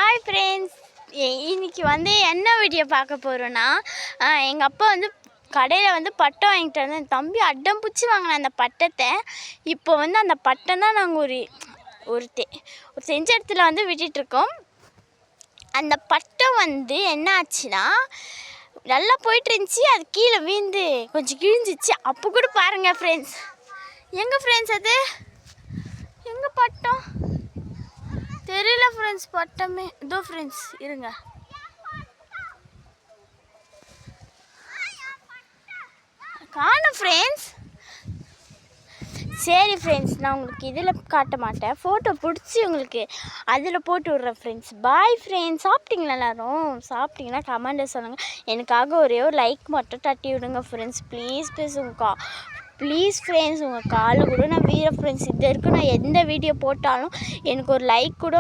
Hi friends, இன்னைக்கு என்ன video பார்க்க போகிறோன்னா, எங்கள் அப்பா கடையில் பட்டம் வாங்கிட்டு வந்து என் தம்பி அடம் பிடிச்சி வாங்கின அந்த பட்டத்தை இப்போ அந்த பட்டம் தான் நாங்கள் ஒரு செஞ்ச இடத்துல விட்டுட்ருக்கோம். அந்த பட்டம் என்ன ஆச்சுன்னா, நல்லா போயிட்டு இருந்துச்சு. அது கீழே வீழ்ந்து கொஞ்சம் கிழிஞ்சிச்சு. அப்போ கூட பாருங்கள் ஃப்ரெண்ட்ஸ், எங்கள் ஃப்ரெண்ட்ஸ் அது எங்கள் பட்டம் தெரியல ஃப்ரெண்ட்ஸ். பட்டமே இதோ ஃப்ரெண்ட்ஸ், இருங்க. காணும் ஃப்ரெண்ட்ஸ். சரி ஃப்ரெண்ட்ஸ், நான் உங்களுக்கு இதில் காட்ட மாட்டேன், ஃபோட்டோ பிடிச்சி உங்களுக்கு அதில் போட்டு விட்றேன் ஃப்ரெண்ட்ஸ். Bye friends. சாப்பிட்டீங்களா எல்லோரும்? சாப்பிட்டீங்கன்னா கமெண்ட்டில் சொல்லுங்கள். எனக்காக ஒரே ஒரு லைக் மட்டும் தட்டி விடுங்க ஃப்ரெண்ட்ஸ். ப்ளீஸ் ப்ளீஸ் ஃப்ரெண்ட்ஸ், உங்கள் காலை கூட நான் வீர ஃப்ரெண்ட்ஸ். இது வரைக்கும் நான் எந்த வீடியோ போட்டாலும் எனக்கு ஒரு லைக் கூட